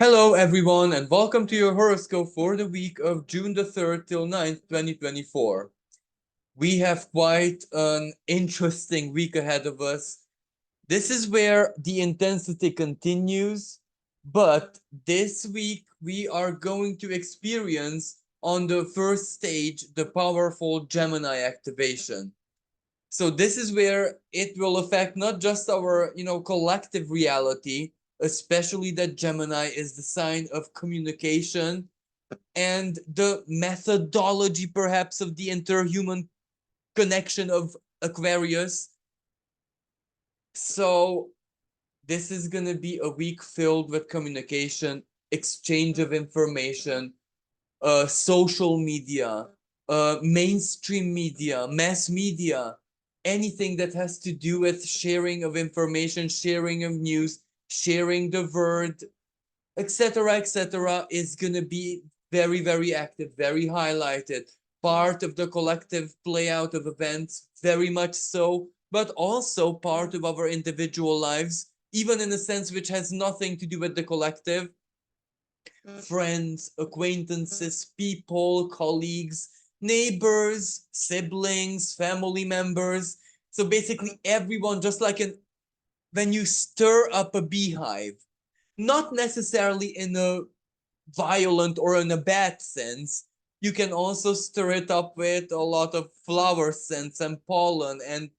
Hello, everyone, and welcome to your horoscope for the week of June the 3rd till 9th, 2024. We have quite an interesting week ahead of us. This is where the intensity continues, but this week we are going to experience on the first stage the powerful Gemini activation. So this is where it will affect not just our, collective reality, especially that Gemini is the sign of communication and the methodology perhaps of the interhuman connection of Aquarius. So this is going to be a week filled with communication, exchange of information, social media, mainstream media, mass media, anything that has to do with sharing of information, sharing of news, sharing the word, etc., is going to be very, very active, very highlighted, part of the collective play out of events, very much so, but also part of our individual lives, even in a sense which has nothing to do with the collective. Friends, acquaintances, people, colleagues, neighbors, siblings, family members. So basically everyone, just like when you stir up a beehive, not necessarily in a violent or in a bad sense. You can also stir it up with a lot of flower scents and pollen and,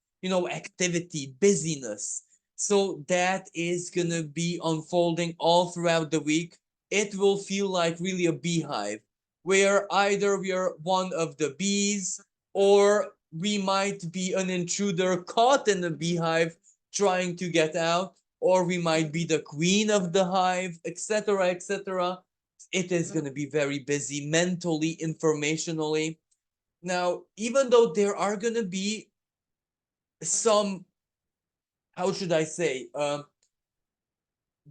activity, busyness. So that is going to be unfolding all throughout the week. It will feel like really a beehive where either we are one of the bees or we might be an intruder caught in the beehive trying to get out, or we might be the queen of the hive, etc. It is going to be very busy mentally, informationally. Now, even though there are going to be some, how should I say,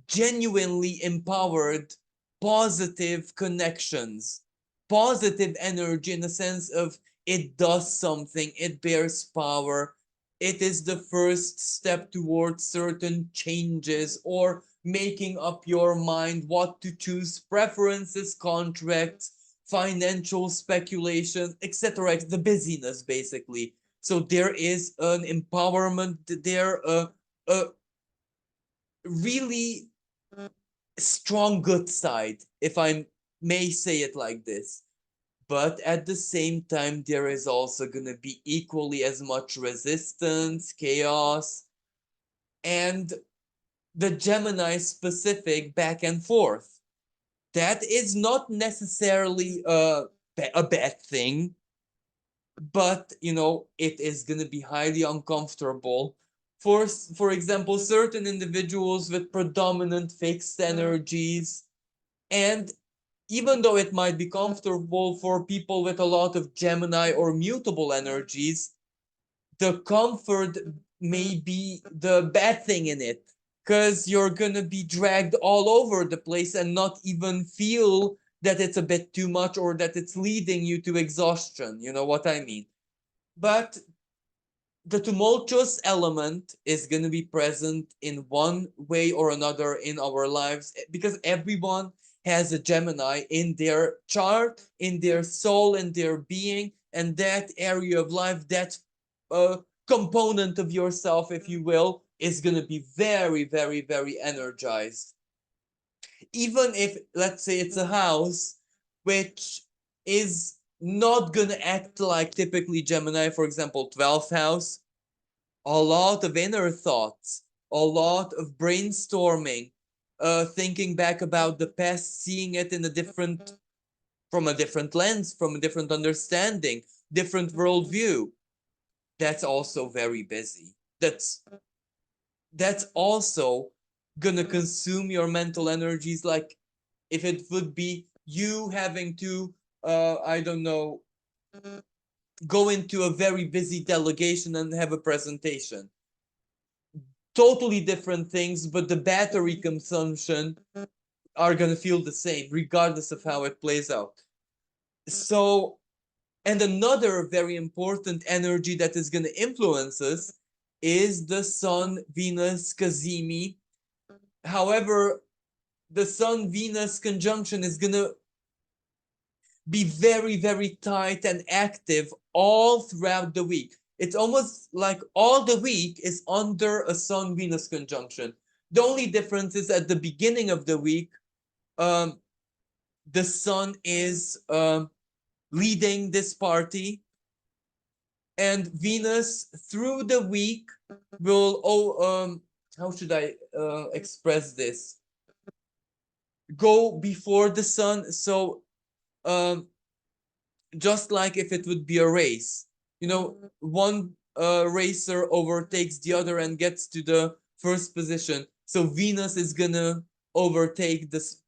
genuinely empowered, positive connections, positive energy in the sense of it does something, it bears power, it is the first step towards certain changes or making up your mind what to choose, preferences, contracts, financial speculation, etc. The busyness, basically. So there is an empowerment there, a really strong good side, if I may say it like this. But at the same time, there is also going to be equally as much resistance, chaos, and the Gemini specific back and forth. That is not necessarily a bad thing, but it is going to be highly uncomfortable for example certain individuals with predominant fixed energies. And even though it might be comfortable for people with a lot of Gemini or mutable energies, the comfort may be the bad thing in it, because you're gonna be dragged all over the place and not even feel that it's a bit too much or that it's leading you to exhaustion. You know what I mean? But the tumultuous element is going to be present in one way or another in our lives, because everyone has a Gemini in their chart, in their soul, in their being, and that area of life, that component of yourself, if you will, is going to be very, very, very energized. Even if, let's say, it's a house which is not going to act like typically Gemini, for example, 12th house, a lot of inner thoughts, a lot of brainstorming, thinking back about the past, seeing it in a different, from a different lens, from a different understanding, different worldview. That's also very busy. That's also gonna consume your mental energies. Like if it would be you having to, I don't know, go into a very busy delegation and have a presentation, totally different things, but the battery consumption are going to feel the same regardless of how it plays out. So, and another very important energy that is going to influence us is the Sun Venus Cazimi. However, the Sun-Venus conjunction is gonna be very, very tight and active all throughout the week. It's almost like all the week is under a Sun-Venus conjunction. The only difference is at the beginning of the week, um, the Sun is leading this party, and Venus through the week will, how should I express this? Go before the Sun. So um, just like if it would be a race, one racer overtakes the other and gets to the first position. So Venus is gonna overtake this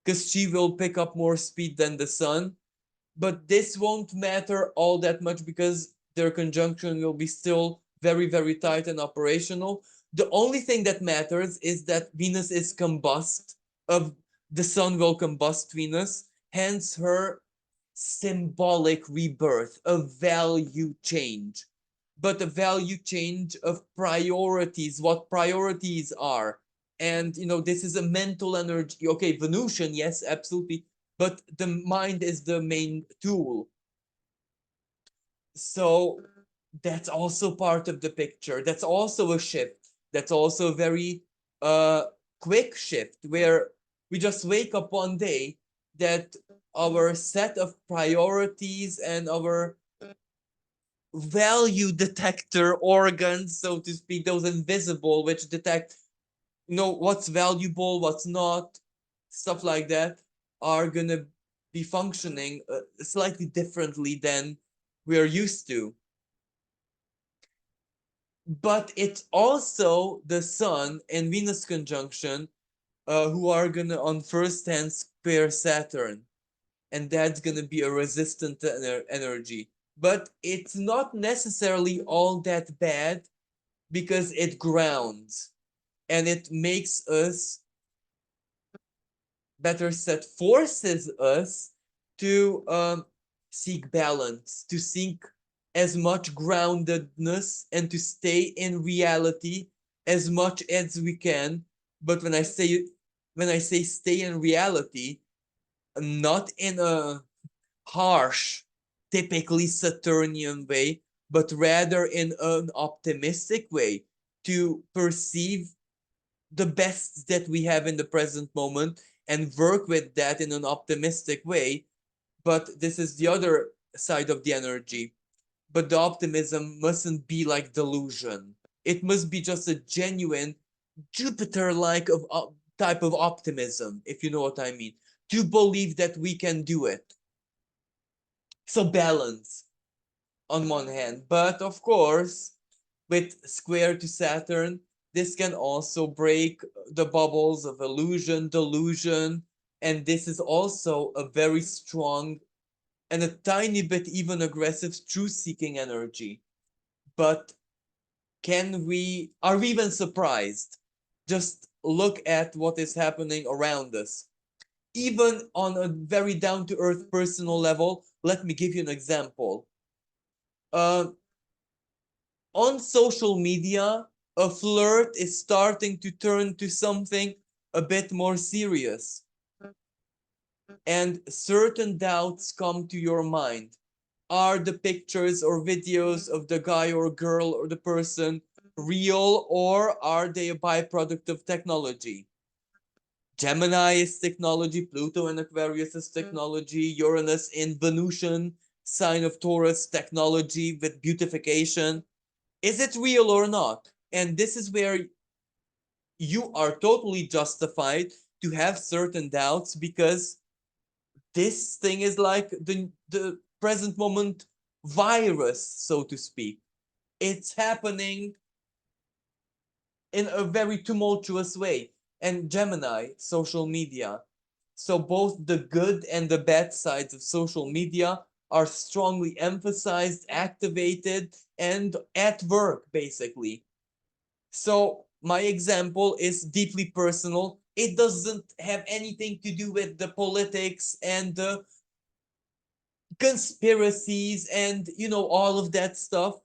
because she will pick up more speed than the Sun. But this won't matter all that much because their conjunction will be still very, very tight and operational. The only thing that matters is that Venus is combust, of the Sun will combust Venus, hence her symbolic rebirth, a value change, but a value change of priorities, what priorities are. And this is a mental energy. Okay, Venusian, yes, absolutely, but the mind is the main tool. So that's also part of the picture. That's also a shift. That's also a very quick shift where we just wake up one day that our set of priorities and our value detector organs, so to speak, those invisible which detect what's valuable, what's not, stuff like that, are gonna be functioning slightly differently than we're used to. But it's also the Sun and Venus conjunction, who are gonna on first hand square Saturn, and that's gonna be a resistant energy. But it's not necessarily all that bad because it grounds and it makes us, better said, forces us to seek balance, to seek as much groundedness and to stay in reality as much as we can. But when I say stay in reality, not in a harsh, typically Saturnian way, but rather in an optimistic way, to perceive the best that we have in the present moment and work with that in an optimistic way. But this is the other side of the energy. But the optimism mustn't be like delusion. It must be just a genuine Jupiter-like of type of optimism, if you know what I mean. To believe that we can do it. So balance on one hand, but of course, with square to Saturn, this can also break the bubbles of illusion, delusion, and this is also a very strong and a tiny bit even aggressive truth-seeking energy. But are we even surprised? Just look at what is happening around us. Even on a very down-to-earth personal level, let me give you an example. Uh, on social media, a flirt is starting to turn to something a bit more serious. And certain doubts come to your mind. Are the pictures or videos of the guy or girl or the person real, or are they a byproduct of technology? Gemini is technology, Pluto in Aquarius is technology, Uranus in Venusian, sign of Taurus, technology with beautification. Is it real or not? And this is where you are totally justified to have certain doubts, because this thing is like the present moment virus, so to speak. It's happening in a very tumultuous way. And Gemini, social media. So both the good and the bad sides of social media are strongly emphasized, activated, and at work, basically. So my example is deeply personal. It doesn't have anything to do with the politics and the conspiracies and all of that stuff.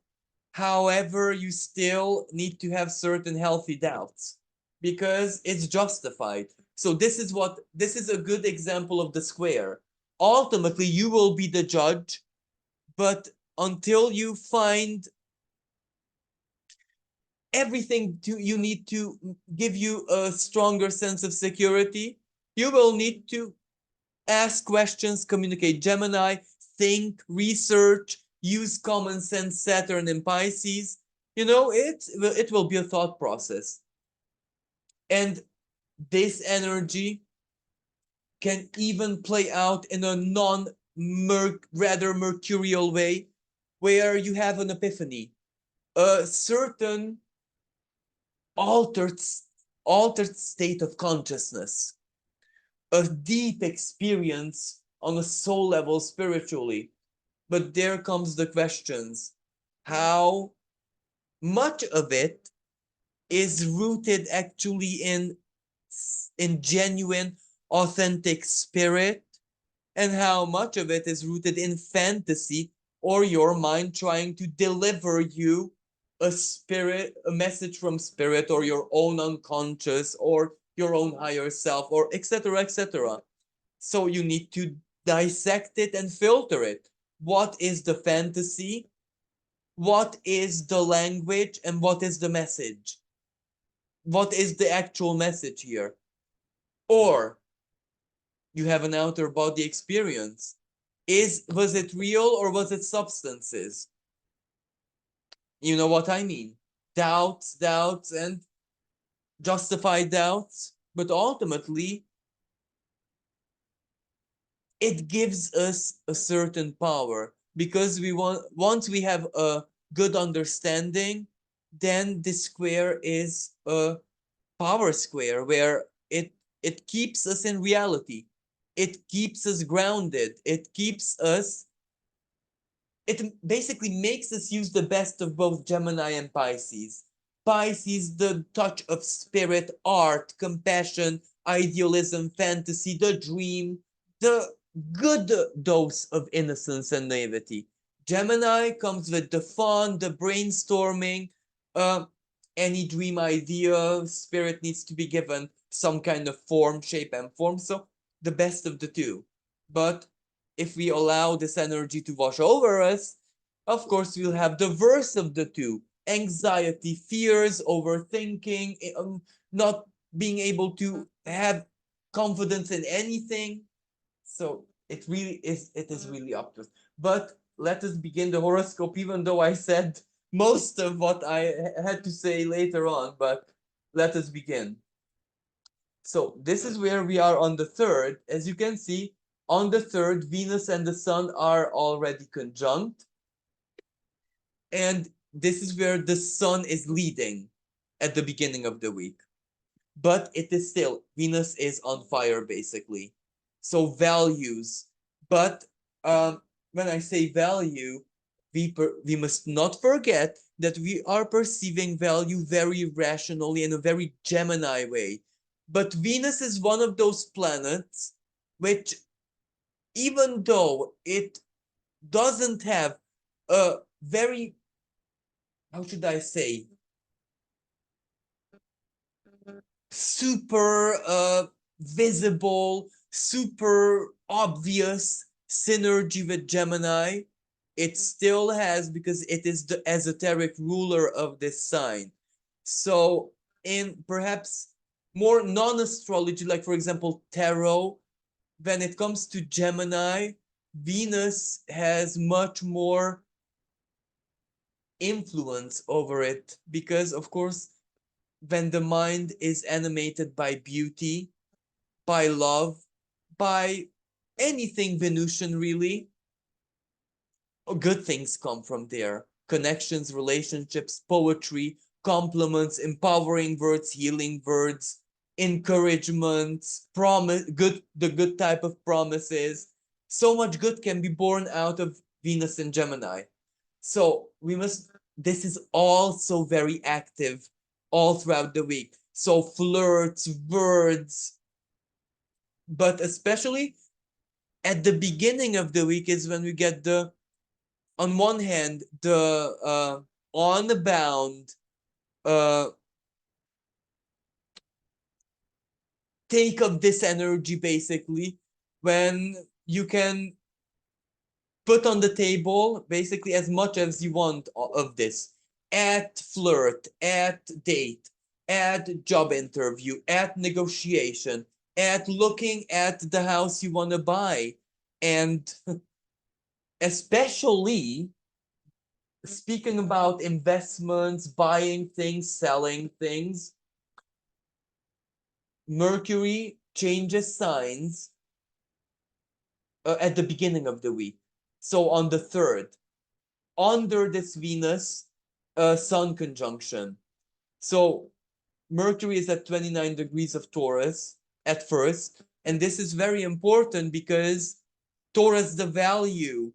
However, you still need to have certain healthy doubts. because it's justified. So this is a good example of the square. Ultimately, you will be the judge, but until you find everything you need to give you a stronger sense of security, you will need to ask questions, communicate. Gemini, think, research, use common sense. Saturn in Pisces. It will be a thought process. And this energy can even play out in a rather mercurial way, where you have an epiphany, a certain altered altered state of consciousness, a deep experience on a soul level spiritually. But there comes the questions: how much of it is rooted actually in genuine, authentic spirit, and how much of it is rooted in fantasy, or your mind trying to deliver you a message from spirit, or your own unconscious, or your own higher self, or etc., etc. So you need to dissect it and filter it. What is the fantasy? What is the language? And what is the message? What is the actual message here? Or you have an outer body experience. Was it real, or was it substances? You know what I mean? Doubts, and justified doubts. But ultimately, it gives us a certain power, because once we have a good understanding, then the square is a power square, where it keeps us in reality. It keeps us grounded. It basically makes us use the best of both Gemini and Pisces. Pisces, the touch of spirit, art, compassion, idealism, fantasy, the dream, the good dose of innocence and naivety. Gemini comes with the fun, the brainstorming, uh, any dream idea, spirit needs to be given some kind of form, shape, and form. So the best of the two. But if we allow this energy to wash over us, of course, we'll have the verse of the two: anxiety, fears, overthinking, not being able to have confidence in anything. So it is really up to us. But let us begin the horoscope, even though I said most of what I had to say later on, but let us begin. So this is where we are on the third. As you can see, on the third, Venus and the Sun are already conjunct. And this is where the Sun is leading at the beginning of the week. But it is still, Venus is on fire, basically. So values. But when I say value, we must not forget that we are perceiving value very rationally, in a very Gemini way. But Venus is one of those planets which, even though it doesn't have a very, how should I say, super visible, super obvious synergy with Gemini, it still has, because it is the esoteric ruler of this sign. So in perhaps more non-astrology, like for example tarot, when it comes to Gemini, Venus has much more influence over it, because of course, when the mind is animated by beauty, by love, by anything Venusian, really, good things come from there. Connections, relationships, poetry, compliments, empowering words, healing words, encouragement, promise, the good type of promises. So much good can be born out of Venus and Gemini. So this is also very active all throughout the week. So flirts, words, but especially at the beginning of the week is when we get on one hand, the on bound, uh, take of this energy, basically, when you can put on the table basically as much as you want of this at flirt, at date, at job interview, at negotiation, at looking at the house you want to buy. And especially speaking about investments, buying things, selling things, Mercury changes signs at the beginning of the week. So on the 3rd, under this Venus Sun conjunction. So Mercury is at 29 degrees of Taurus at first. And this is very important because Taurus, the value,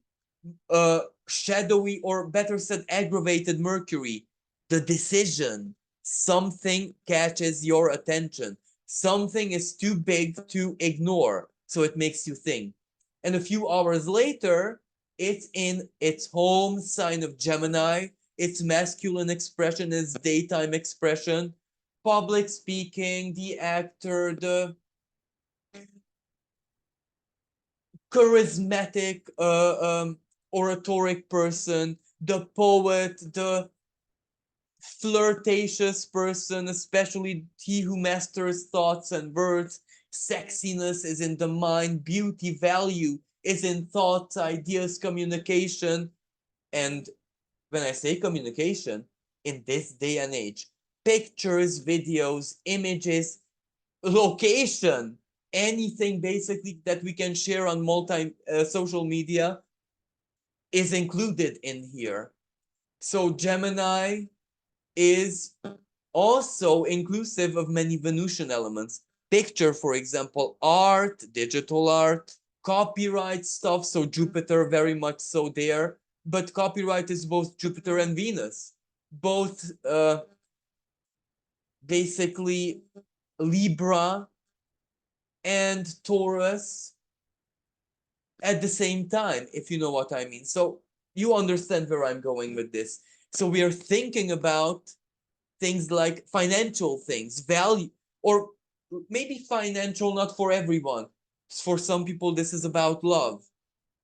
shadowy, or better said, aggravated Mercury, the decision, something catches your attention. Something is too big to ignore, so it makes you think. And a few hours later, it's in its home sign of Gemini. Its masculine expression is daytime expression, public speaking, the actor, the charismatic, oratoric person, the poet, the flirtatious person, especially he who masters thoughts and words. Sexiness is in the mind, beauty, value is in thoughts, ideas, communication. And when I say communication, in this day and age, pictures, videos, images, location, anything basically that we can share on multi social media is included in here. So Gemini is also inclusive of many Venusian elements. Picture, for example, art, digital art, copyright stuff. So Jupiter very much so there. But copyright is both Jupiter and Venus. Both basically Libra and Taurus at the same time, if you know what I mean. So you understand where I'm going with this. So we are thinking about things like financial things, value, or maybe financial, not for everyone. For some people, this is about love,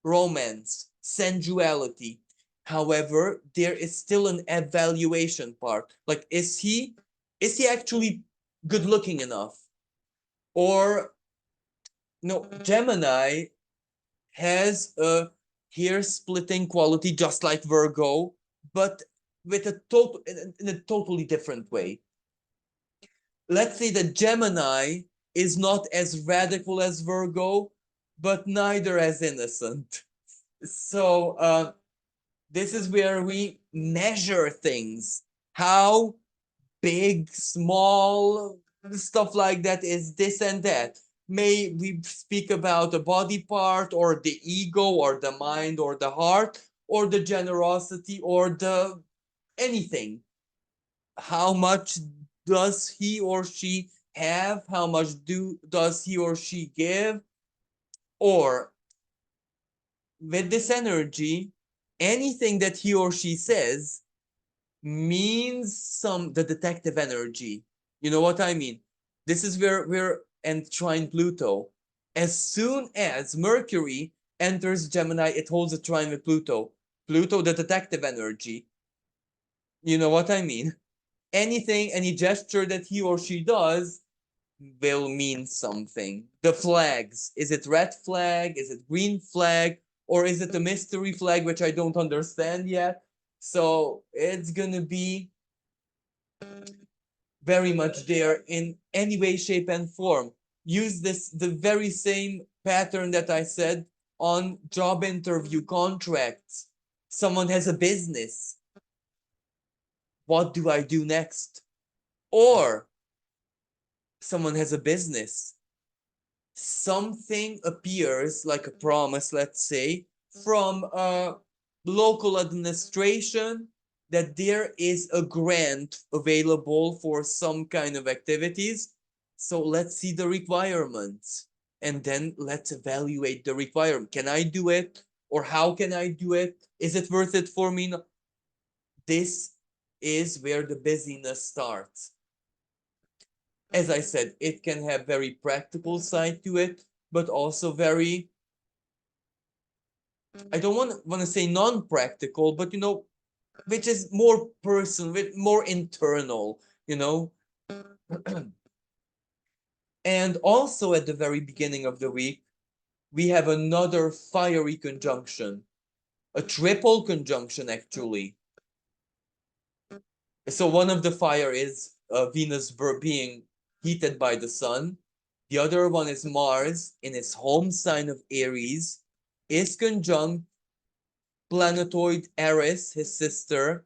romance, sensuality. However, there is still an evaluation part. Like, is he actually good looking enough? Or no, Gemini has a hair splitting quality just like Virgo, but with a total in a totally different way. Let's say that Gemini is not as radical as Virgo, but neither as innocent. So this is where we measure things. How big, small, stuff like that is this and that. May we speak about a body part, or the ego, or the mind, or the heart, or the generosity, or the anything. How much does he or she have? How much does he or she give? Or with this energy, anything that he or she says means the detective energy. You know what I mean? This is where we're and trine Pluto. As soon as Mercury enters Gemini, it holds a trine with Pluto. Pluto, the detective energy. You know what I mean? Anything, any gesture that he or she does will mean something. The flags, is it red flag? Is it green flag? Or is it a mystery flag, which I don't understand yet? So it's gonna be very much there in any way, shape, and form. Use the very same pattern that I said on job interview contracts. Someone has a business. What do I do next? Or someone has a business. Something appears like a promise, let's say, from a local administration that there is a grant available for some kind of activities. So let's see the requirements, and then let's evaluate the requirement. Can I do it? Or how can I do it? Is it worth it for me? This is where the busyness starts. as I said, it can have very practical side to it, but also very, I don't want to say non-practical, but which is more personal, more internal, you know. And also at the very beginning of the week, we have another fiery conjunction, a triple conjunction actually. So one of the fire is Venus being heated by the sun. The other one is Mars in its home sign of Aries, is conjunct planetoid Aries, his sister,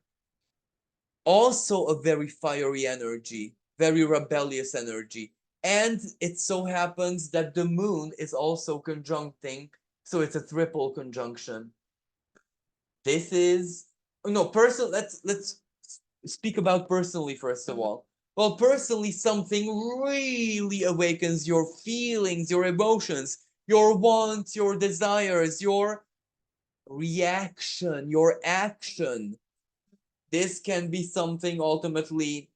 also a very fiery energy, very rebellious energy. And it so happens that the moon is also conjuncting, so it's a triple conjunction. This is no personal. Let's speak about personally first of all. Well, personally, something really awakens your feelings, your emotions, your wants, your desires, your reaction, your action. This can be something ultimately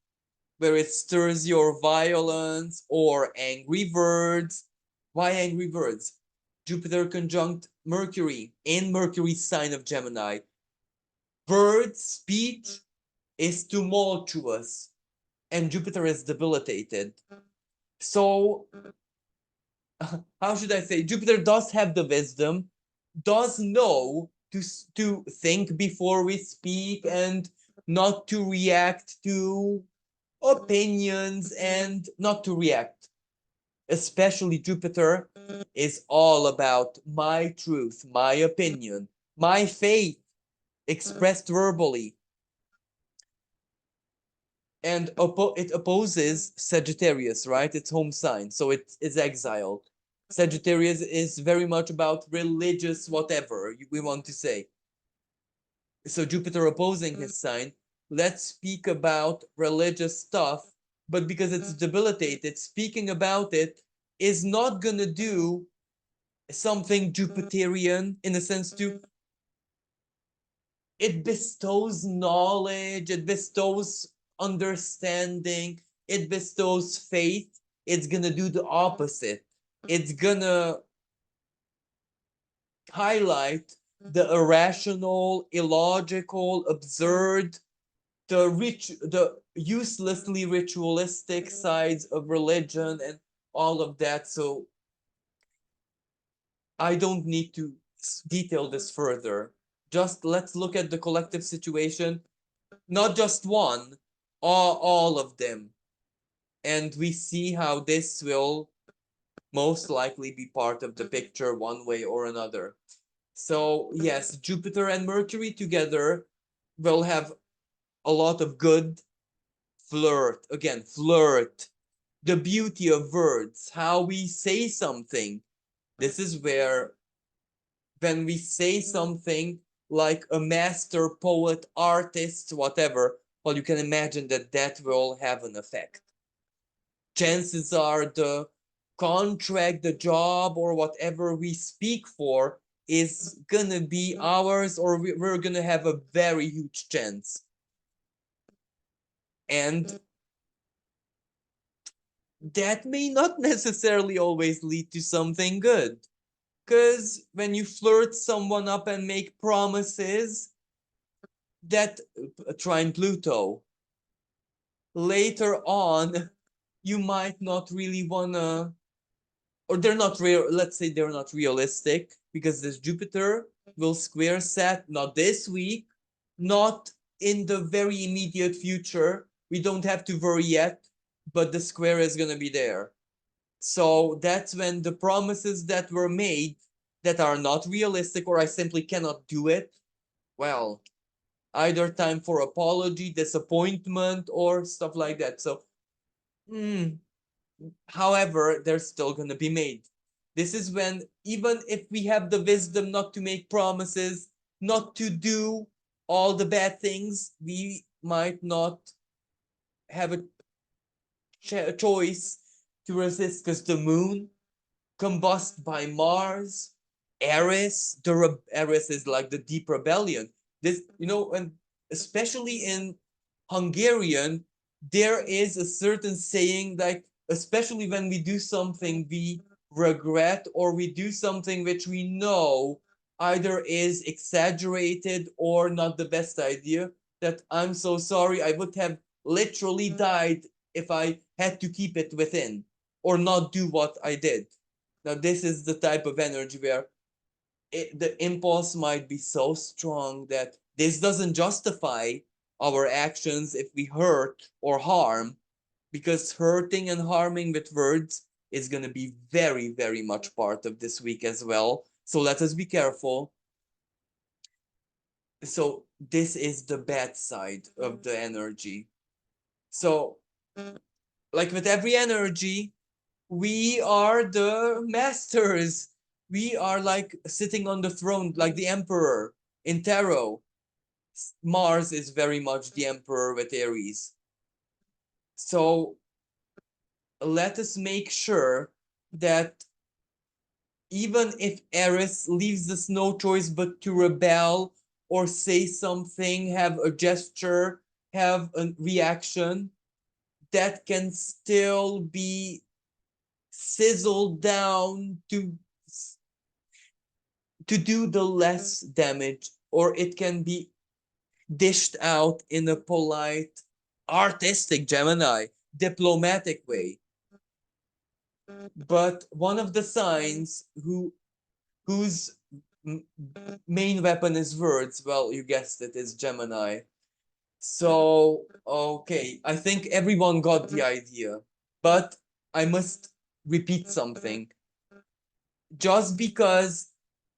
where it stirs your violence or angry words. Why angry words? Jupiter conjunct Mercury in Mercury's sign of Gemini. Words, speech is tumultuous, and Jupiter is debilitated. So, how should I say? Jupiter does have the wisdom, does know to think before we speak and not to react to opinions and not to react. Especially Jupiter is all about my truth, my opinion, my faith expressed verbally. And it opposes Sagittarius, right? Its home sign, so it is exiled. Sagittarius is very much about religious whatever we want to say. So Jupiter opposing his sign, let's speak about religious stuff, but because it's debilitated, speaking about it is not gonna do something Jupiterian in a sense to it bestows knowledge, it bestows understanding, it bestows faith. It's gonna do the opposite. It's gonna highlight the irrational, illogical, absurd, the uselessly ritualistic sides of religion and all of that. So I don't need to detail this further. Just let's look at the collective situation, not just one, all of them. And we see how this will most likely be part of the picture one way or another. So, yes, Jupiter and Mercury together will have a lot of good flirt. Again, flirt. The beauty of words, how we say something. This is where, when we say something like a master poet, artist, whatever, well, you can imagine that that will have an effect. Chances are the contract, the job, or whatever we speak for is gonna be ours, or we're gonna have a very huge chance. And that may not necessarily always lead to something good. Because when you flirt someone up and make promises, that trine Pluto, later on, you might not really wanna, or they're not real, let's say they're not realistic, because this Jupiter will square Sat not this week, not in the very immediate future. We don't have to worry yet, but the square is gonna be there. So that's when the promises that were made that are not realistic, or I simply cannot do it, well, either time for apology, disappointment, or stuff like that. So, however, they're still going to be made. This is when, even if we have the wisdom not to make promises, not to do all the bad things, we might not have a choice to resist, because the moon combust by Mars, Aries. Aries is like the deep rebellion. This, and especially in Hungarian, there is a certain saying like especially when we do something we regret, or we do something which we know either is exaggerated or not the best idea, that I'm so sorry, I would have literally died if I had to keep it within or not do what I did. Now, this is the type of energy where the impulse might be so strong that this doesn't justify our actions if we hurt or harm, because hurting and harming with words is going to be very, very much part of this week as well. So let us be careful. So this is the bad side of the energy. So, like with every energy, we are the masters. We are like sitting on the throne, like the emperor in tarot. Mars is very much the emperor with Aries. So let us make sure that even if Aries leaves us no choice but to rebel or say something, have a gesture, have a reaction, that can still be sizzled down to do the less damage, or it can be dished out in a polite, artistic Gemini, diplomatic way. But one of the signs whose main weapon is words, well, you guessed it, is Gemini. So, okay, I think everyone got the idea. But I must repeat something. Just because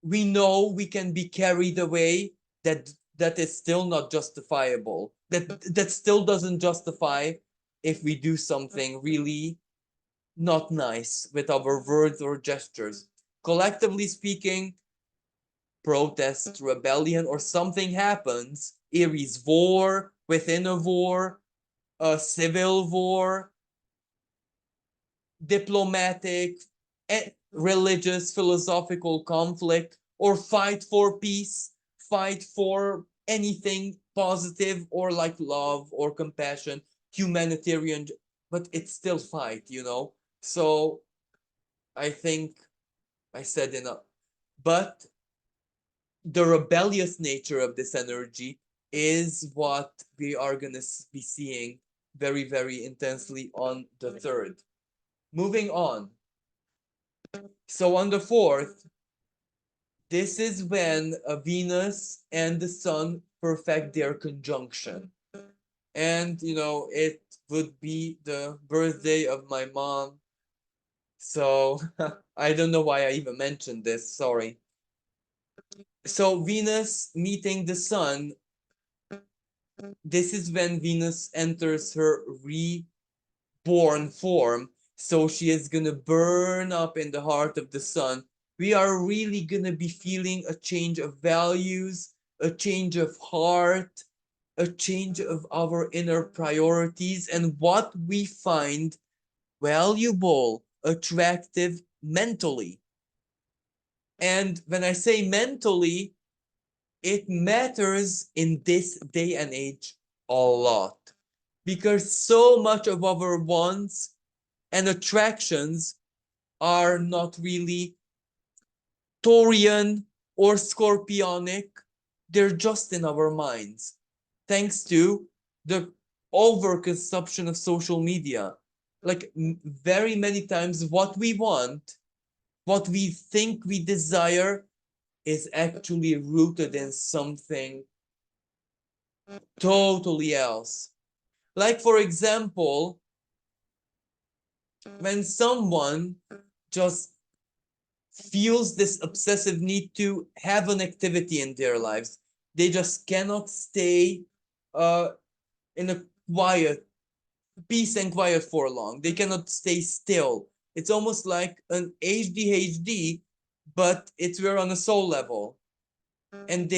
we know we can be carried away, that is still not justifiable. That still doesn't justify if we do something really not nice with our words or gestures. Collectively speaking, protest, rebellion, or something happens, Aries war, within a war, a civil war, diplomatic, religious, philosophical conflict, or fight for peace, fight for anything positive, or like love or compassion, humanitarian, but it's still fight, you know? So I think I said enough. But the rebellious nature of this energy is what we are going to be seeing very, very intensely on the 3rd. Moving on. So on the 4th, this is when Venus and the Sun perfect their conjunction. And, you know, it would be the birthday of my mom. So I don't know why I even mentioned this. Sorry. So Venus meeting the Sun, this is when Venus enters her reborn form. So she is going to burn up in the heart of the Sun. We are really going to be feeling a change of values, a change of heart, a change of our inner priorities, and what we find valuable, attractive mentally. And when I say mentally, it matters in this day and age a lot, because so much of our wants and attractions are not really Taurian or Scorpionic. They're just in our minds, thanks to the overconsumption of social media. Like very many times, what we want, what we think we desire, is actually rooted in something totally else. Like, for example, when someone just feels this obsessive need to have an activity in their lives, they just cannot stay uh, in a quiet, peace and quiet for long. They cannot stay still. It's almost like an ADHD, but it's we're on a soul level. And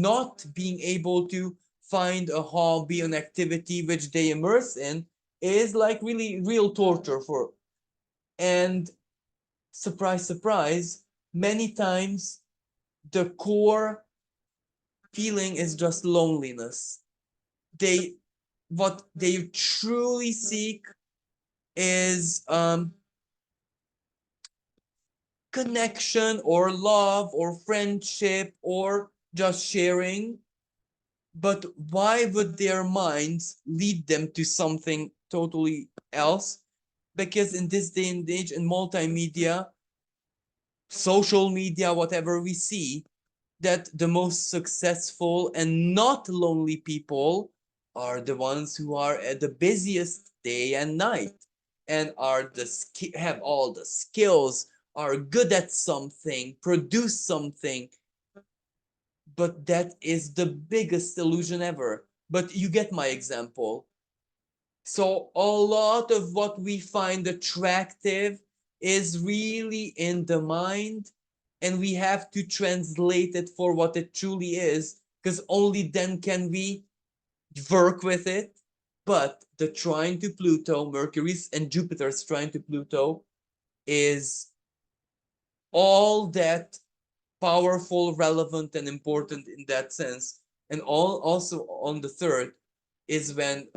not being able to find a hobby, an activity which they immerse in, is like really real torture for. And surprise, surprise, many times the core feeling is just loneliness. They What they truly seek is connection or love or friendship or just sharing. But why would their minds lead them to something totally else? Because in this day and age, in multimedia, social media, whatever, we see that the most successful and not lonely people are the ones who are at the busiest day and night, and are have all the skills, are good at something, produce something. But that is the biggest illusion ever. But you get my example. So a lot of what we find attractive is really in the mind, and we have to translate it for what it truly is, because only then can we work with it. But the trine to Pluto, Mercury's and Jupiter's trine to Pluto, is all that powerful, relevant, and important in that sense. And also on the third is when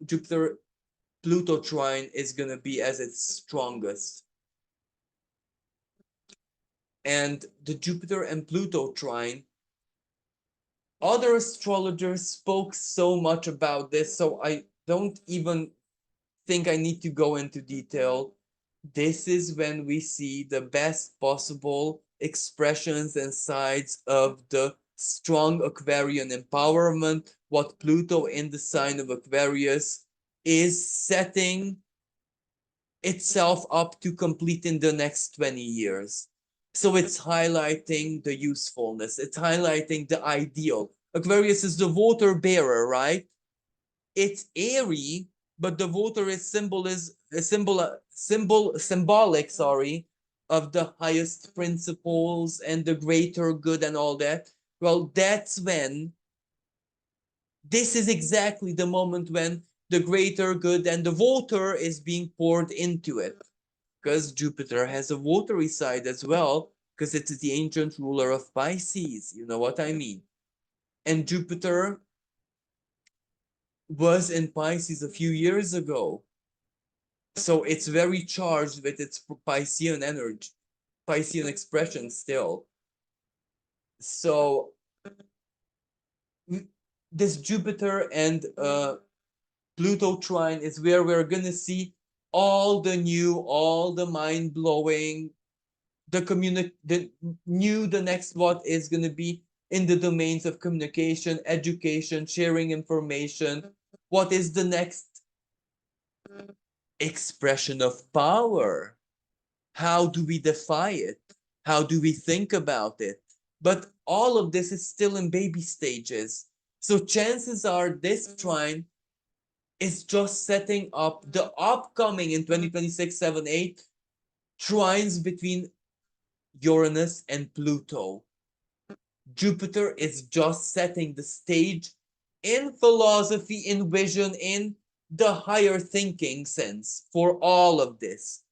Jupiter Pluto trine is going to be as its strongest. And the Jupiter and Pluto trine, other astrologers spoke so much about this, so I don't even think I need to go into detail. This is when we see the best possible expressions and sides of the strong Aquarian empowerment, what Pluto in the sign of Aquarius is setting itself up to complete in the next 20 years. So it's highlighting the usefulness, it's highlighting the ideal. Aquarius is the water bearer, right? It's airy, but the water is symbolic, sorry, of the highest principles and the greater good and all that. Well, that's when this is exactly the moment when the greater good and the water is being poured into it, because Jupiter has a watery side as well, because it's the ancient ruler of Pisces. You know what I mean? And Jupiter was in Pisces a few years ago. So it's very charged with its Piscean energy, Piscean expression still. So this Jupiter and Pluto trine is where we're gonna see all the new, all the mind blowing, the next what is gonna be in the domains of communication, education, sharing information. What is the next expression of power? How do we defy it? How do we think about it? But all of this is still in baby stages. So chances are this trine is just setting up the upcoming in 2026, 7, 8 trines between Uranus and Pluto. Jupiter is just setting the stage in philosophy, in vision, in the higher thinking sense for all of this.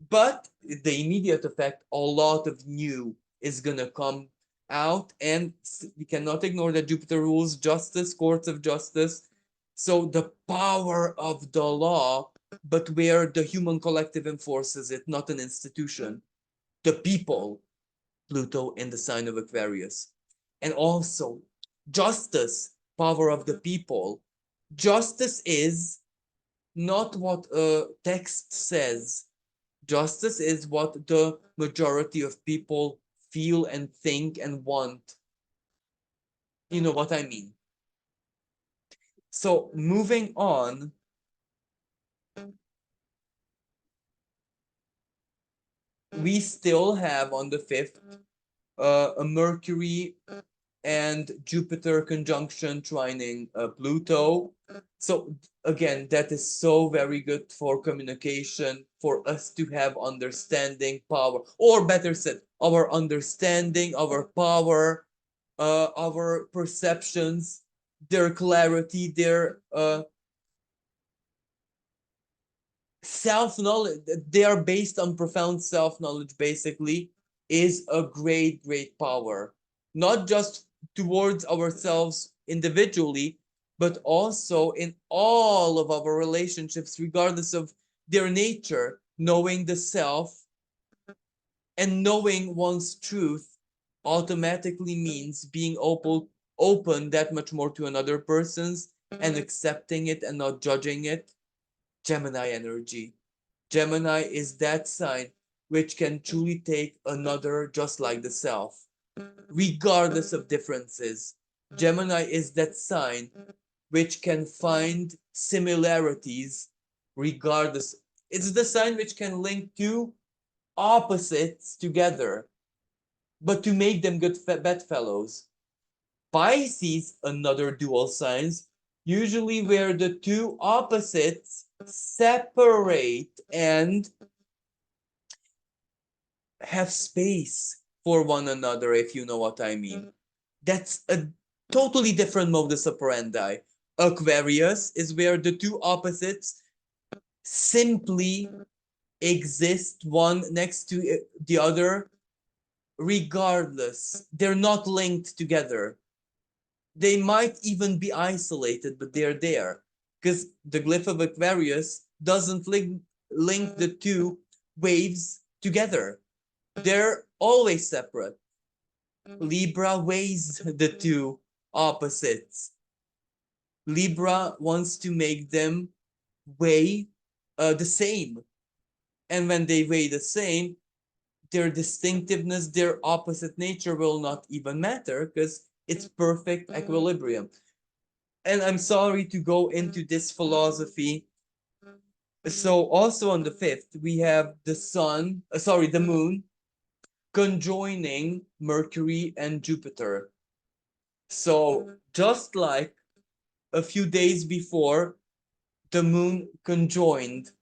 But the immediate effect, a lot of new is gonna come out, and we cannot ignore that Jupiter rules justice, courts of justice. So the power of the law, but where the human collective enforces it, not an institution. The people, Pluto in the sign of Aquarius. And also justice, power of the people. Justice is not what a text says. Justice is what the majority of people feel and think and want. You know what I mean? So moving on, we still have on the 5th a Mercury and Jupiter conjunction trining Pluto. So again, that is so very good for communication, for us to have understanding, power, or better said, our understanding, our power, our perceptions, their clarity, their self-knowledge. They are based on profound self-knowledge, basically, is a great, great power. Not just towards ourselves individually, but also in all of our relationships, regardless of their nature, knowing the self, and knowing one's truth automatically means being open that much more to another person's and accepting it and not judging it. Gemini energy. Gemini is that sign which can truly take another just like the self, regardless of differences. Gemini is that sign which can find similarities regardless. It's the sign which can link two opposites together, but to make them good bedfellows. Pisces, another dual signs, usually where the two opposites separate and have space for one another, if you know what I mean. That's a totally different modus operandi. Aquarius is where the two opposites simply exist one next to the other, regardless. They're not linked together. They might even be isolated, but they're there. Because the glyph of Aquarius doesn't link the two waves together. They're always separate. Libra weighs the two opposites. Libra wants to make them weigh the same. And when they weigh the same, their distinctiveness, their opposite nature will not even matter because it's perfect equilibrium. And I'm sorry to go into this philosophy. So also on the 5th, we have the moon conjoining Mercury and Jupiter. So just like a few days before, the moon conjoined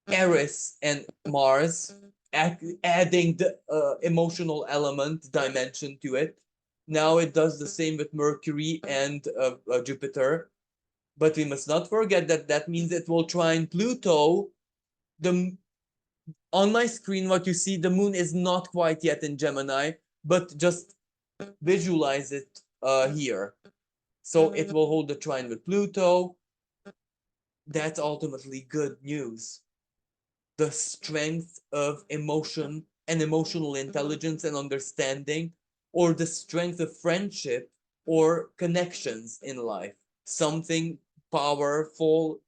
Aries and Mars, adding the emotional element dimension to it. Now it does the same with Mercury and Jupiter. But we must not forget that that means it will trine Pluto. On my screen, what you see, the moon is not quite yet in Gemini, but just visualize it here. So it will hold the trine with Pluto. That's ultimately good news. The strength of emotion and emotional intelligence and understanding, or the strength of friendship or connections in life. Something powerful,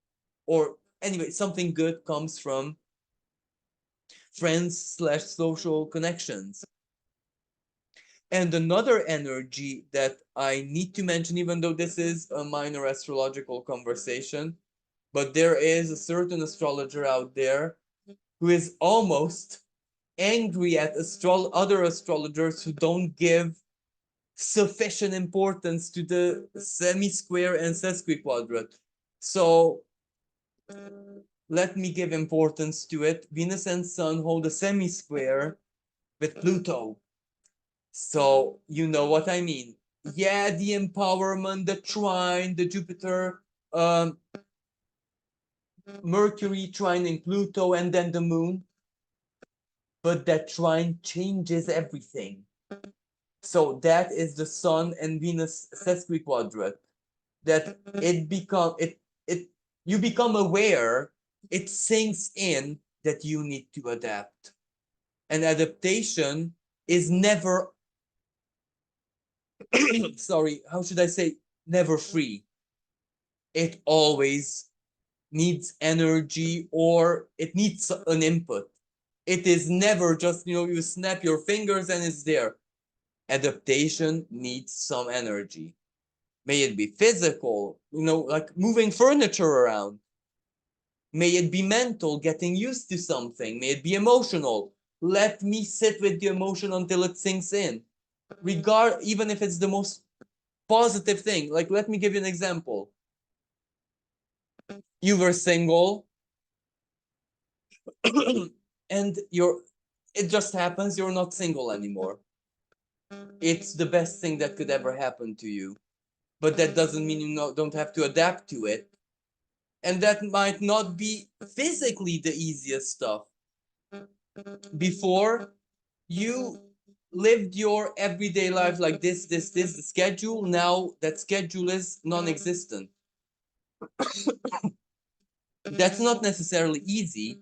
or anyway, something good comes from friends/social connections. And another energy that I need to mention, even though this is a minor astrological conversation, but there is a certain astrologer out there who is almost angry at other astrologers who don't give sufficient importance to the semi-square and sesquiquadrate. So let me give importance to it. Venus and Sun hold a semi-square with Pluto. So you know what I mean. Yeah, the empowerment, the trine, the Jupiter, Mercury trining Pluto, and then the moon. But that trine changes everything. So that is the Sun and Venus sesquiquadrate. That you become aware, it sinks in that you need to adapt. And adaptation is never sorry, how should I say, never free. It always needs energy, or it needs an input. It is never just, you snap your fingers and it's there. Adaptation needs some energy. May it be physical, like moving furniture around. May it be mental, getting used to something. May it be emotional. Let me sit with the emotion until it sinks in. Even if it's the most positive thing. Like, let me give you an example. You were single, and it just happens you're not single anymore. It's the best thing that could ever happen to you. But that doesn't mean you don't have to adapt to it. And that might not be physically the easiest stuff. Before, you lived your everyday life like this, the schedule. Now that schedule is non-existent. That's not necessarily easy,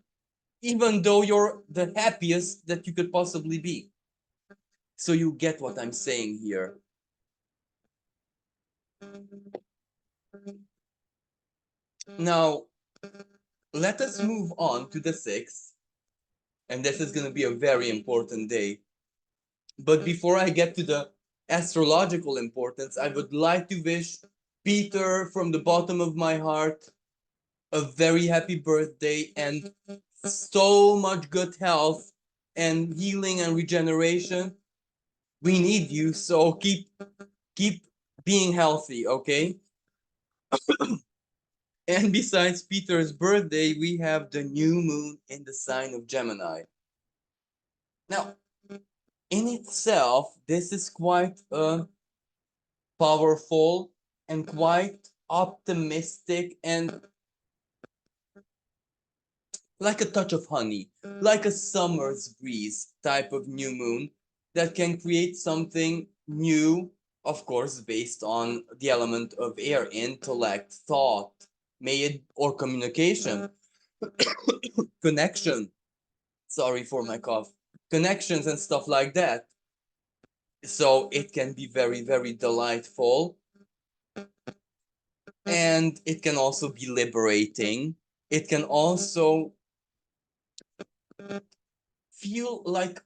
even though you're the happiest that you could possibly be. So you get what I'm saying here. Now, let us move on to the 6th, and this is going to be a very important day. But before I get to the astrological importance, I would like to wish Peter from the bottom of my heart a very happy birthday and so much good health and healing and regeneration. We need you, so keep being healthy, okay? And besides Peter's birthday, we have the new moon in the sign of Gemini. Now, in itself, this is quite powerful and quite optimistic and like a touch of honey, like a summer's breeze type of new moon that can create something new, of course, based on the element of air, intellect, thought, may it or communication, connection. Sorry for my cough. Connections and stuff like that. So it can be very, very delightful. And it can also be liberating. It can also feel like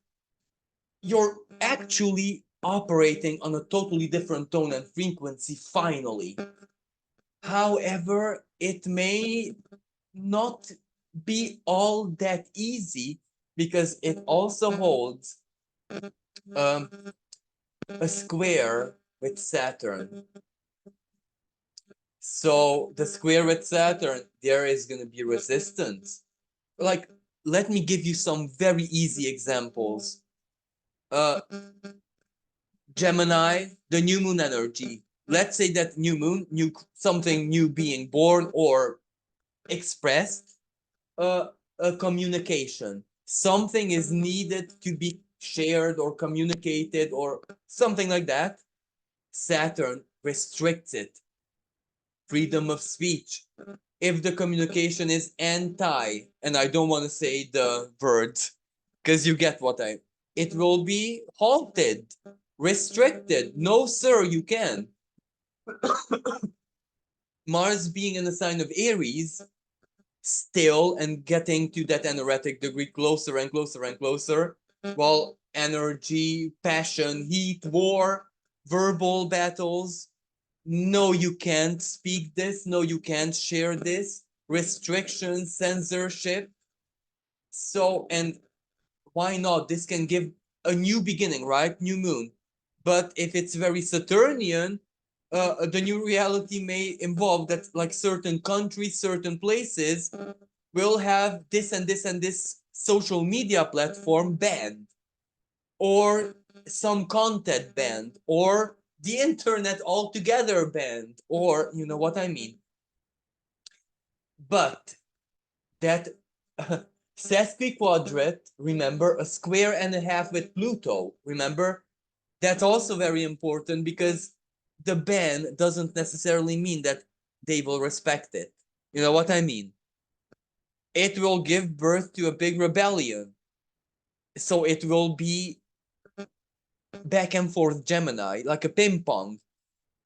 you're actually operating on a totally different tone and frequency finally. However, it may not be all that easy because it also holds um, a square with Saturn. So the square with Saturn, there is going to be resistance. Like, let me give you some very easy examples. Uh, Gemini, the new moon energy. Let's say that new moon, new something new being born or expressed, a communication. Something is needed to be shared or communicated or something like that. Saturn restricts it. Freedom of speech. If the communication is anti, and I don't want to say the words, because you get what I, it will be halted, restricted. No, sir, you can. Mars being in the sign of Aries, still and getting to that energetic degree closer and closer and closer, while energy, passion, heat, war, verbal battles. No, you can't speak this. No, you can't share this. Restrictions, censorship. So, and why not? This can give a new beginning, right? New moon. But if it's very Saturnian, the new reality may involve that like certain countries, certain places will have this and this and this social media platform banned, or some content banned, or the internet altogether banned, or you know what I mean. But that sesquiquadrate, remember, a square and a half with Pluto, remember? That's also very important because the ban doesn't necessarily mean that they will respect it. You know what I mean? It will give birth to a big rebellion. So it will be back and forth Gemini, like a ping pong.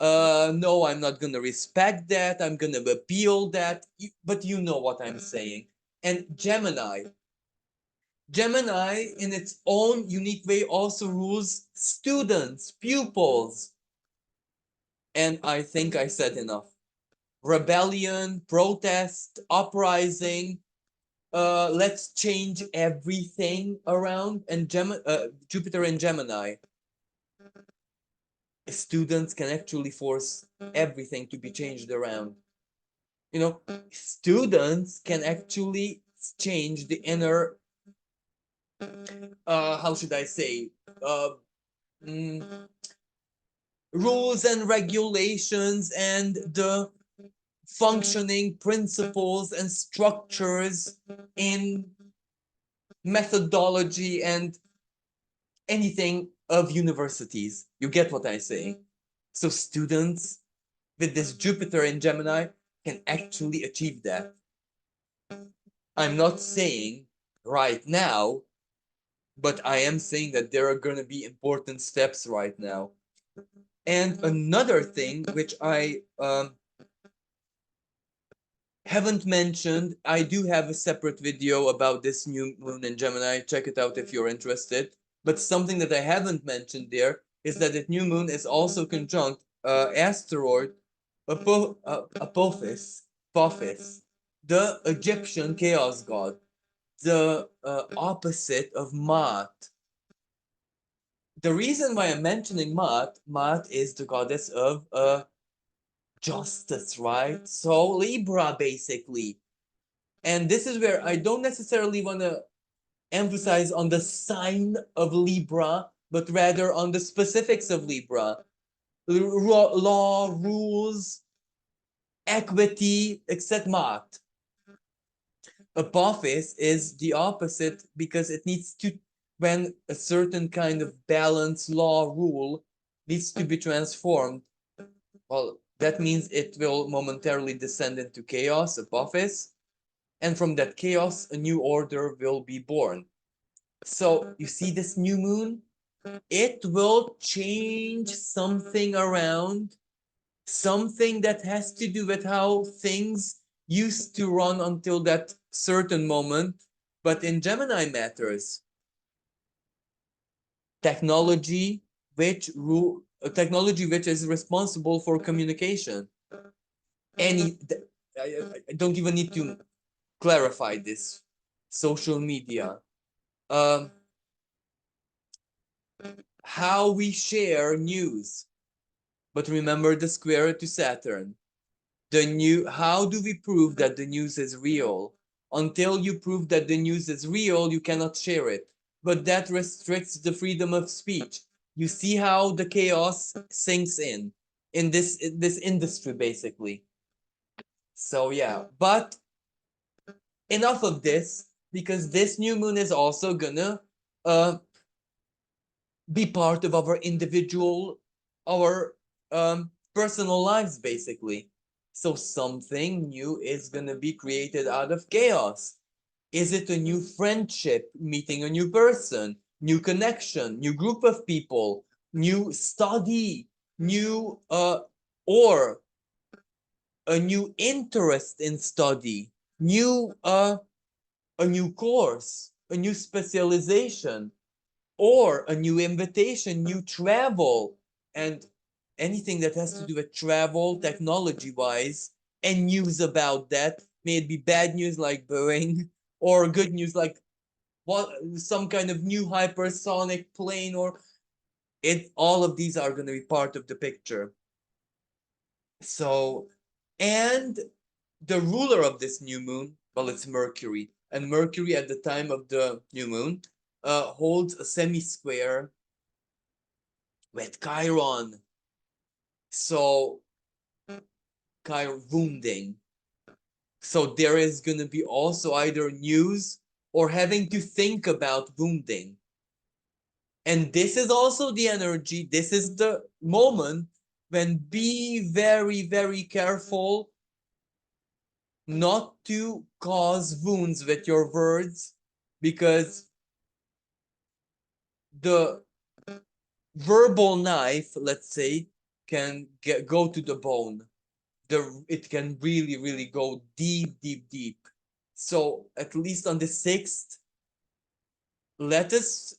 No, I'm not gonna respect that. I'm gonna appeal that. But you know what I'm saying. And Gemini, in its own unique way, also rules students, pupils. And I think I said enough. Rebellion, protest, uprising. Let's change everything around. And Jupiter and Gemini, students can actually force everything to be changed around. You know, students can actually change the inner, how should I say, uh, mm, rules and regulations and the functioning principles and structures in methodology and anything of universities. You get what I say? So students with this Jupiter in Gemini can actually achieve that. I'm not saying right now, but I am saying that there are going to be important steps right now. And another thing which I haven't mentioned, I do have a separate video about this new moon in Gemini. Check it out if you're interested. But something that I haven't mentioned there is that the new moon is also conjunct asteroid Apophis, the Egyptian chaos god, the opposite of Maat. The reason why I'm mentioning Maat is the goddess of justice, right? So Libra, basically. And this is where I don't necessarily want to emphasize on the sign of Libra, but rather on the specifics of Libra. Law, rules, equity, etc. Apophis is the opposite because it needs to, when a certain kind of balance, law, rule needs to be transformed, well, that means it will momentarily descend into chaos, Apophis, and from that chaos, a new order will be born. So you see this new moon? It will change something around, something that has to do with how things used to run until that certain moment. But in Gemini matters, technology technology which is responsible for communication. Any, I don't even need to clarify this. Social media, um, how we share news. But remember the square to Saturn. How do we prove that the news is real? Until you prove that the news is real, you cannot share it. But that restricts the freedom of speech. You see how the chaos sinks in this industry, basically. So yeah, but enough of this, because this new moon is also gonna uh, be part of our personal lives, basically. So something new is gonna be created out of chaos. Is it a new friendship, meeting a new person, new connection, new group of people, new study, new or a new interest in study, new a new course, a new specialization, or a new invitation, new travel, and anything that has to do with travel, technology wise, and news about that. May it be bad news like Boeing, or good news like what some kind of new hypersonic plane, or it. All of these are going to be part of the picture. So, and the ruler of this new moon, well, it's Mercury, and Mercury at the time of the new moon holds a semi-square with Chiron. So, wounding. So there is going to be also either news or having to think about wounding. And this is also the energy, this is the moment when be very, very careful not to cause wounds with your words, because the verbal knife, let's say, can go to the bone. It can really, really go deep, deep, deep. So at least on the 6th, let us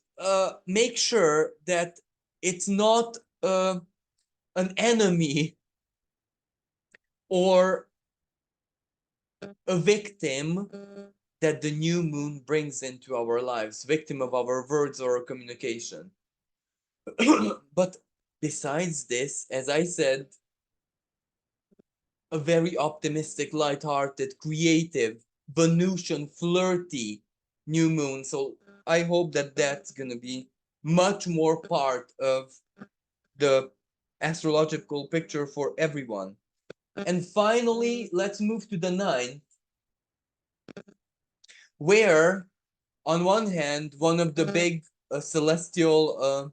make sure that it's not an enemy or a victim that the new moon brings into our lives, victim of our words or communication. But besides this, as I said, a very optimistic, light-hearted, creative, Venusian, flirty new moon. So I hope that that's gonna be much more part of the astrological picture for everyone. And finally, let's move to the 9th, where on one hand, one of the big celestial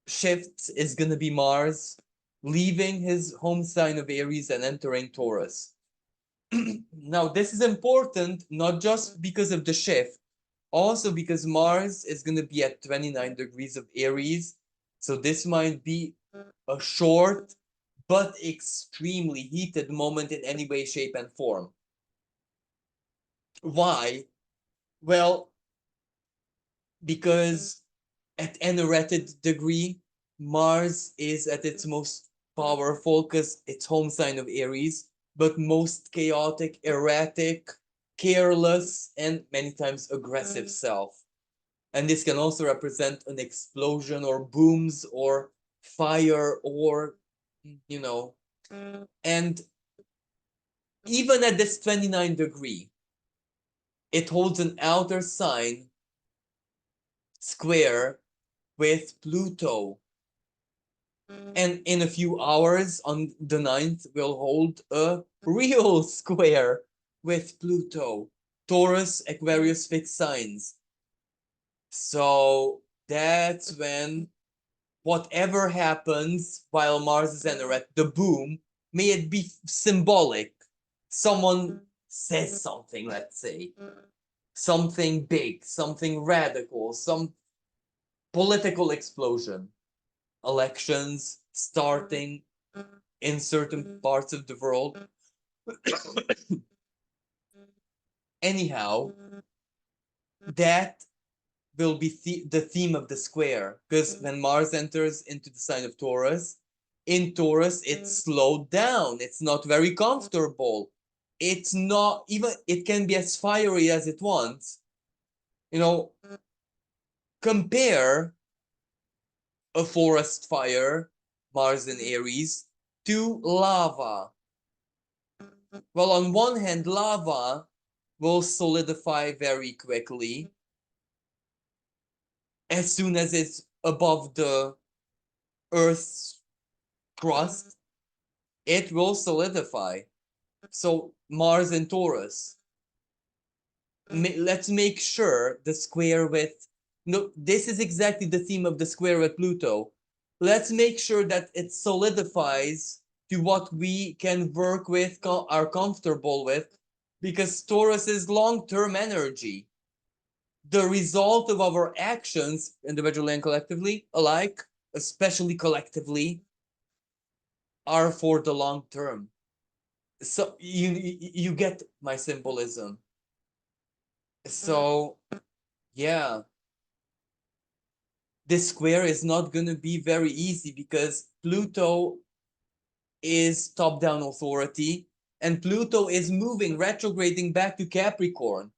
shifts is gonna be Mars leaving his home sign of Aries and entering Taurus. Now, this is important not just because of the shift, also because Mars is going to be at 29 degrees of Aries. So this might be a short but extremely heated moment in any way, shape, and form. Why? Well, because at an rated degree, Mars is at its most powerful because it's home sign of Aries, but most chaotic, erratic, careless, and many times aggressive self. And this can also represent an explosion or booms or fire or, you know, and even at this 29 degree, it holds an outer sign square with Pluto. And in a few hours on the 9th, we'll hold a real square with Pluto. Taurus, Aquarius fixed signs. So that's when whatever happens while Mars is erect, the boom, may it be symbolic. Someone says something, let's say, something big, something radical, some political explosion, elections starting in certain parts of the world. Anyhow, that will be the theme of the square, because when Mars enters into the sign of Taurus, in Taurus it's slowed down, it's not very comfortable, it's not even, it can be as fiery as it wants, you know. Compare a forest fire, Mars in Aries, to lava. Well, on one hand, lava will solidify very quickly as soon as it's above the Earth's crust. It will solidify. So Mars and Taurus. Let's make sure the square with, no, this is exactly the theme of the square with Pluto. Let's make sure that it solidifies to what we can work with, are comfortable with, because Taurus is long-term energy. The result of our actions, individually and collectively alike, especially collectively, are for the long term. So you get my symbolism. So yeah, this square is not going to be very easy because Pluto is top-down authority, and Pluto is moving, retrograding back to Capricorn.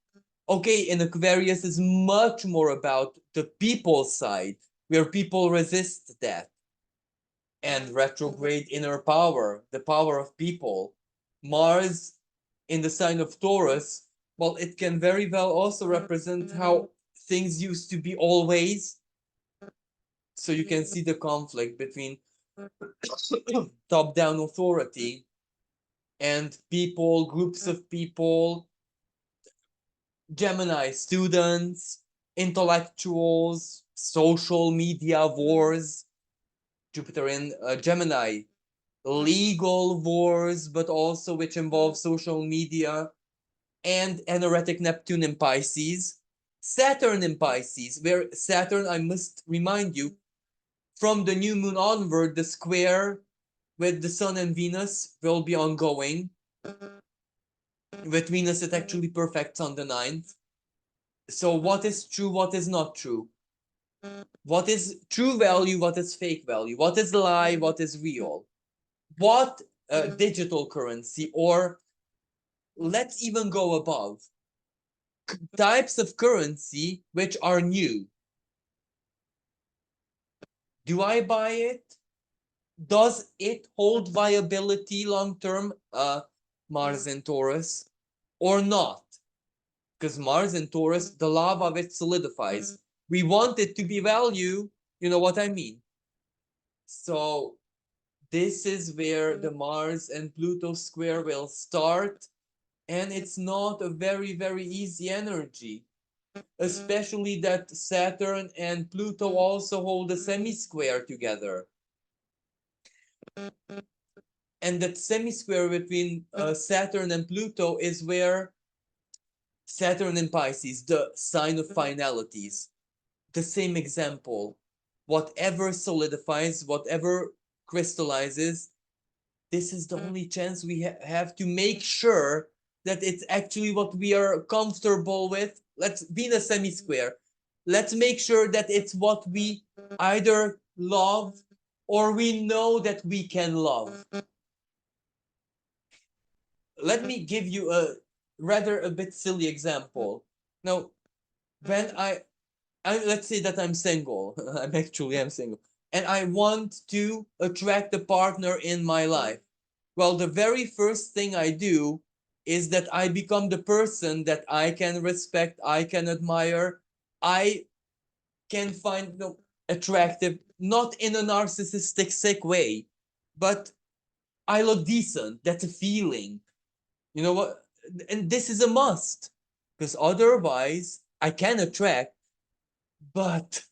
Okay, in Aquarius is much more about the people side, where people resist that, and retrograde inner power, the power of people. Mars in the sign of Taurus, well, it can very well also represent how things used to be always. So you can see the conflict between top-down authority and people, groups of people, Gemini students, intellectuals, social media wars, Jupiter in Gemini, legal wars, but also which involve social media, and Anoretic Neptune in Pisces, Saturn in Pisces, where Saturn, I must remind you, from the new moon onward, the square with the Sun and Venus will be ongoing. With Venus, it actually perfects on the 9th. So what is true, what is not true? What is true value, what is fake value? What is lie, what is real? What digital currency, or let's even go above, types of currency which are new. Do I buy it? Does it hold viability long term, Mars and Taurus, or not? Because Mars and Taurus, the love of it solidifies. We want it to be value, you know what I mean? So this is where the Mars and Pluto square will start, and it's not a very, very easy energy, especially that Saturn and Pluto also hold a semi-square together. And that semi-square between Saturn and Pluto is where Saturn in Pisces, the sign of finalities. The same example. Whatever solidifies, whatever crystallizes, this is the only chance we have to make sure that it's actually what we are comfortable with. Let's be in a semi-square. Let's make sure that it's what we either love or we know that we can love. Let me give you a rather a bit silly example. Now, when let's say that I'm single, I'm single, and I want to attract a partner in my life. Well, the very first thing I do is that I become the person that I can respect, I can admire, I can find, attractive, not in a narcissistic sick way, but I look decent. That's a feeling. You know what? And this is a must, because otherwise I can attract, but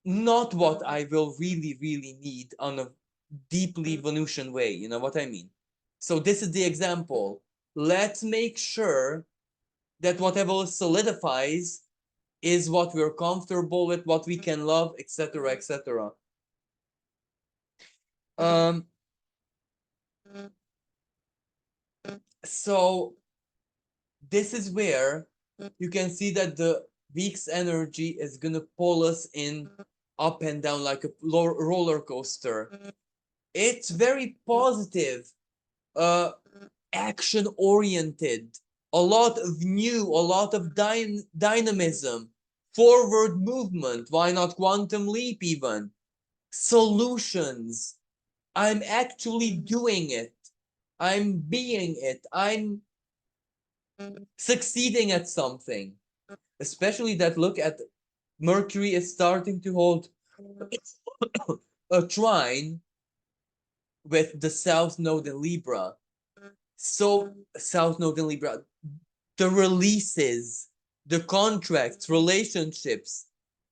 not what I will really, really need on a deeply Venusian way. You know what I mean? So this is the example. Let's make sure that whatever solidifies is what we're comfortable with, what we can love, etc., etc. Um, so this is where you can see that the week's energy is gonna pull us in up and down like a roller coaster. It's very positive, uh, action oriented, a lot of new, a lot of dynamism, forward movement. Why not quantum leap even? Solutions. I'm actually doing it. I'm being it. I'm succeeding at something. Especially that look at Mercury is starting to hold a trine with the South Node in Libra. So, South Node in Libra, the releases, the contracts, relationships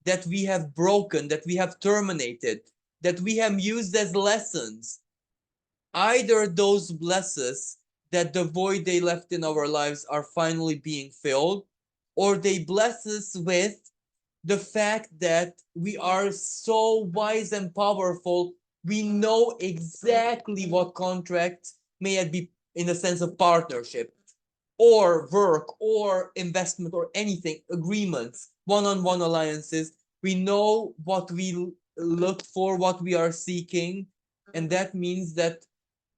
that we have broken, that we have terminated, that we have used as lessons, either those blesses that the void they left in our lives are finally being filled, or they bless us with the fact that we are so wise and powerful, we know exactly what contracts may it be in the sense of partnership or work or investment or anything, agreements, one-on-one alliances. We know what we look for, what we are seeking, and that means that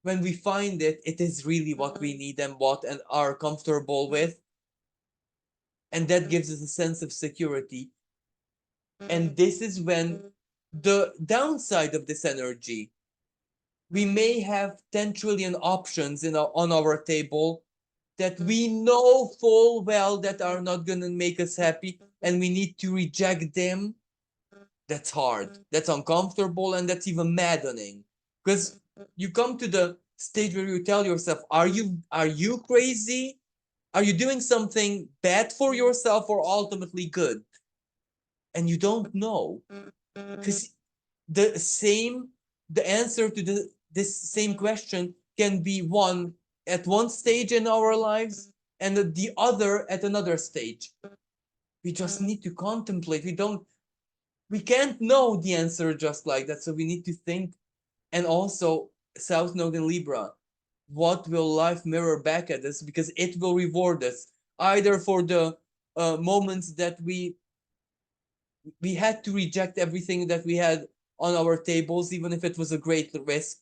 when we find it, it is really what we need and what and are comfortable with, and that gives us a sense of security. And this is when the downside of this energy, we may have 10 trillion options on our table that we know full well that are not going to make us happy, and we need to reject them. That's hard, that's uncomfortable, and that's even maddening, because you come to the stage where you tell yourself, are you crazy? Are you doing something bad for yourself or ultimately good? And you don't know, because the answer to this same question can be one at one stage in our lives and the other at another stage. We just need to contemplate. We can't know the answer just like that, so we need to think. And also, South Node in Libra, what will life mirror back at us, because it will reward us either for the moments that we had to reject everything that we had on our tables, even if it was a great risk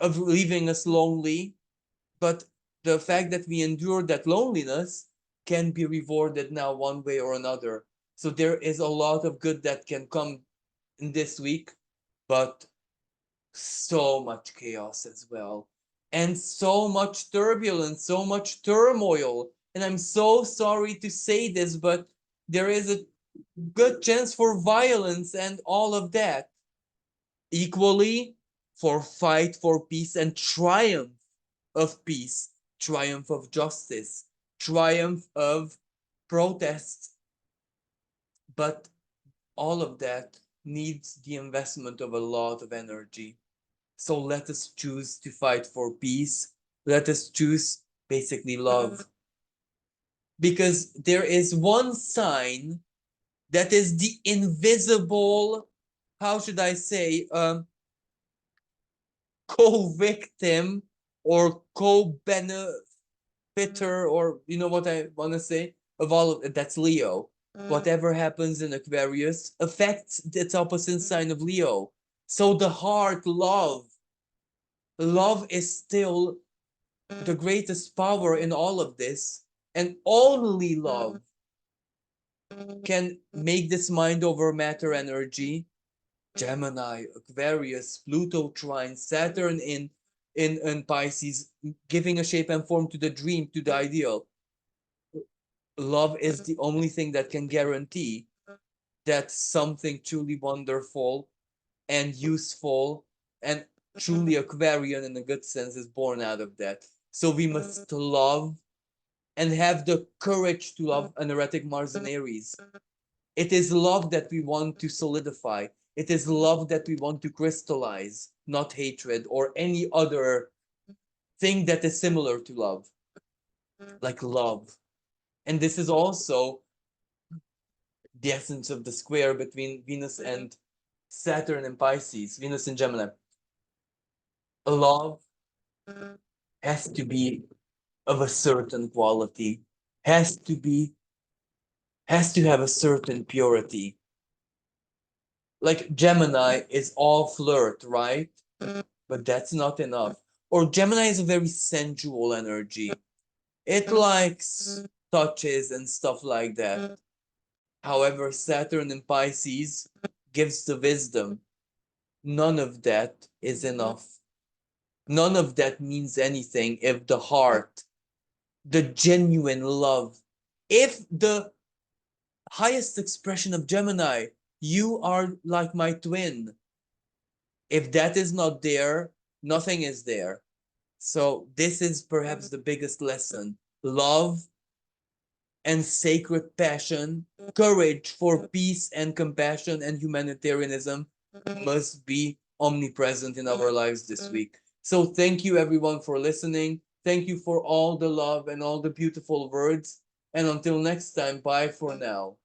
of leaving us lonely. But the fact that we endured that loneliness can be rewarded now one way or another. So there is a lot of good that can come in this week, but so much chaos as well. And so much turbulence, so much turmoil. And I'm so sorry to say this, but there is a good chance for violence and all of that. Equally, for fight for peace and triumph of peace, triumph of justice, triumph of protest. But all of that needs the investment of a lot of energy. So let us choose to fight for peace. Let us choose basically love. Because there is one sign that is the invisible, how should I say, co-victim or co-benefitor, or you know what I want to say, of all of it. That's Leo. Whatever happens in Aquarius affects its opposite sign of Leo. So the heart, love is still the greatest power in all of this, and only love can make this mind over matter energy. Gemini, Aquarius, Pluto trine, Saturn in Pisces, giving a shape and form to the dream, to the ideal. Love is the only thing that can guarantee that something truly wonderful and useful and truly Aquarian in a good sense is born out of that. So we must love and have the courage to love an erratic Mars in Aries. It is love that we want to solidify. It is love that we want to crystallize, not hatred or any other thing that is similar to love, like love. And this is also the essence of the square between Venus and Saturn and Pisces, Venus and Gemini. Love has to be of a certain quality, has to be, has to have a certain purity. Like Gemini is all flirt, right? But that's not enough. Or Gemini is a very sensual energy. It likes touches and stuff like that. However, Saturn in Pisces gives the wisdom. None of that is enough. None of that means anything if the heart, the genuine love, if the highest expression of Gemini, you are like my twin. If that is not there, nothing is there. So this is perhaps the biggest lesson. Love and sacred passion, courage for peace and compassion and humanitarianism must be omnipresent in our lives this week. So thank you everyone for listening. Thank you for all the love and all the beautiful words. And until next time, bye for now.